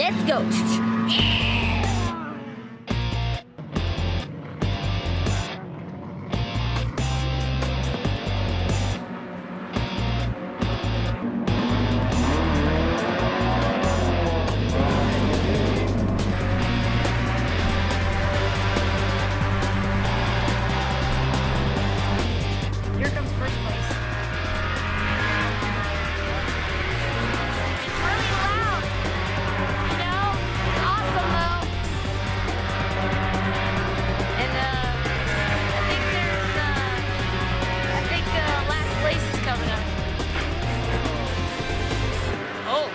Let's go. Here comes first place. It's really loud. You know, it's awesome though. And I think last place is coming up. Oh.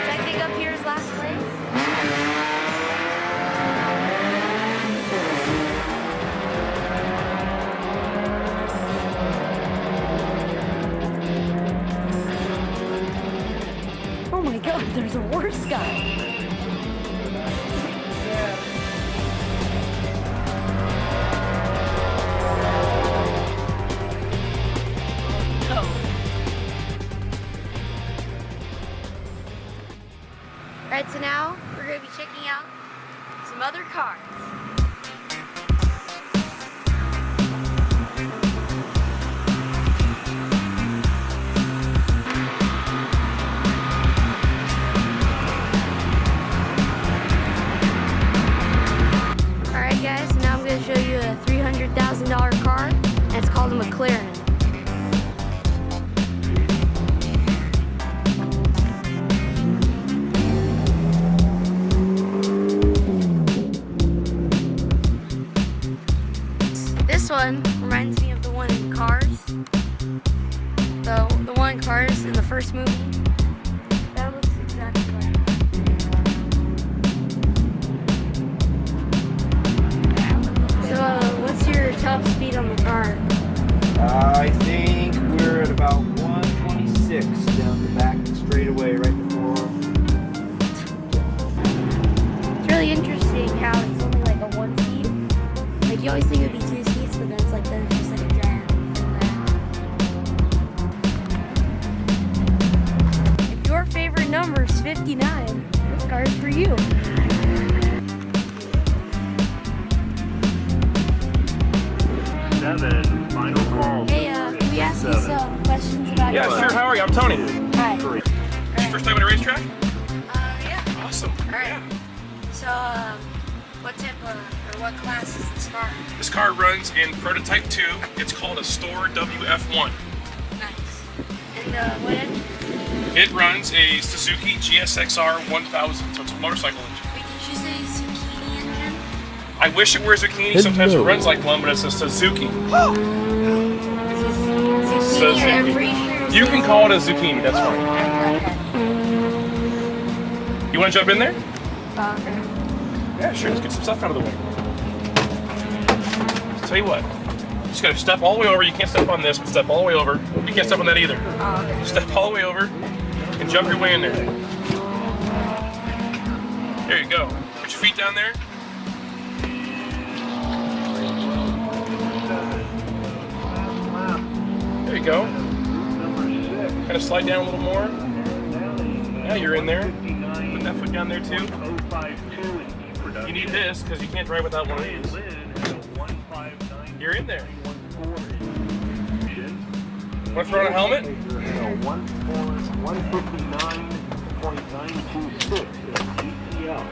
I think up here is last place. Oh my god, there's a worse guy. Alright, so now we're going to be checking out some other cars. Alright guys, so now I'm going to show you a $300,000 car, and it's called a McLaren. This one reminds me of the one in Cars. The one in Cars in the first movie. That looks exactly like it. So, what's your top speed on the car? I think we're at about 126 down the back straightaway right before. It's really interesting how it's only like a one speed. Like you always think it would be two speeds, but then it's like there's just like a giant. If your favorite number is 59, this car is for you. Seven, final call. Hey, can we ask you some questions about your Yeah, sure. How are you? I'm Tony. Hi. First time at a racetrack? Yeah. Awesome. Alright. Yeah. So, what type of, or what class is this car? This car runs in Prototype 2. It's called a Store WF1. Nice. And what engine? It runs a Suzuki GSXR 1000, so it's a motorcycle engine. Wait, did you say zucchini engine? I wish it were a zucchini. Sometimes it runs like one, but it's a Suzuki. Zucchini, I'm pretty sure. You can call it a zucchini. That's fine. Okay. You want to jump in there? Okay. Yeah, sure. Let's get some stuff out of the way. Tell you what. You just gotta step all the way over. You can't step on this, but step all the way over. You can't step on that either. Okay. Step all the way over and jump your way in there. There you go. Put your feet down there. There you go. Kind of slide down a little more. Now you're in there. Put that foot down there too. You need this because you can't drive without one of these. You're in there. Want to throw on a helmet? 159.926 GTL.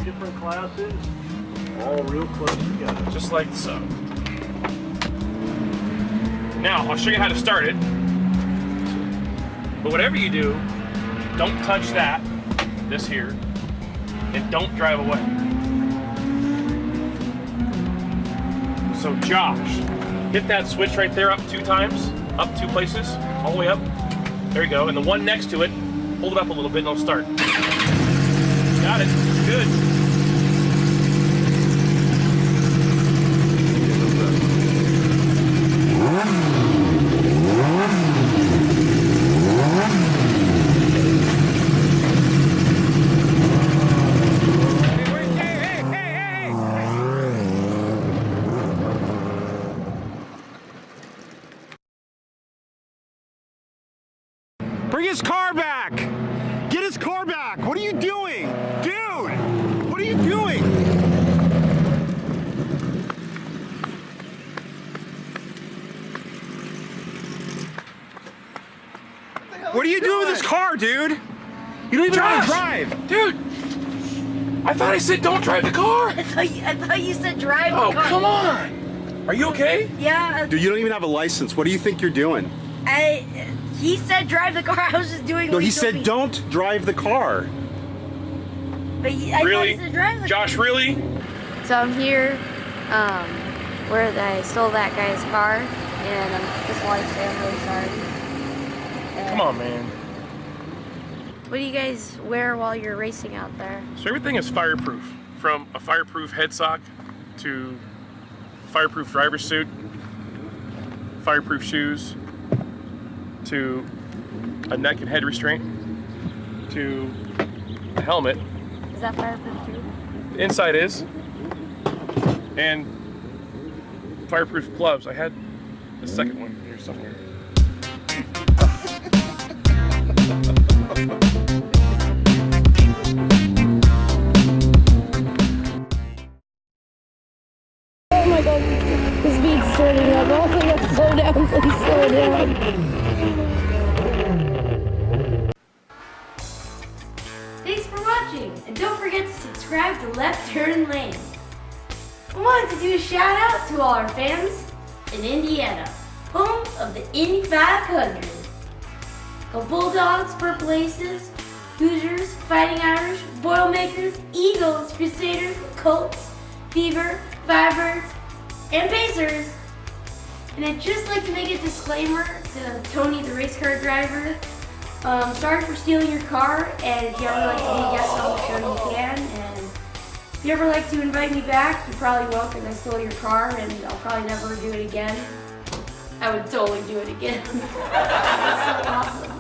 Different classes, all real close together. Just like so. Now, I'll show you how to start it. But whatever you do, don't touch that, this here, and don't drive away. So Josh, hit that switch right there up 2 times, up 2 places, all the way up. There you go. And the one next to it, hold it up a little bit and it'll start. Got it. Good. Bring his car back! Get his car back! What are you doing? Dude! What are you doing? What are you doing with this car, dude? You don't even know how to drive! Dude! I thought I said don't drive the car! I thought you said drive the Oh, car. come on! Are you okay? Yeah. Dude, you don't even have a license. What do you think you're doing? He said drive the car. I was just doing. No, what he told said me. don't drive the car. But I thought Really? he said drive the Josh, really? So I'm here, where I stole that guy's car, and I'm just want to say I'm really sorry. Come on, man. What do you guys wear while you're racing out there? So everything is fireproof. From a fireproof head sock to fireproof driver's suit, fireproof shoes, to a neck and head restraint, to a helmet. Is that fireproof too? The inside is. And fireproof gloves. I had the second one here somewhere. Oh my god, this beat's starting up. Oh my god, slow down, please slow down. Thanks for watching, and don't forget to subscribe to Left Turn Lane. I wanted to do a shout out to all our fans in Indiana, home of the Indy 500. Go Bulldogs, Purple Aces, Hoosiers, Fighting Irish, Boilermakers, Eagles, Crusaders, Colts, Fever, Firebirds, and Pacers. And I'd just like to make a disclaimer to Tony, the race car driver. Sorry for stealing your car, and if you ever like to be a guest on the show, you can. And if you ever like to invite me back, you probably won't because I stole your car, and I'll probably never do it again. I would totally do it again. That's so awesome.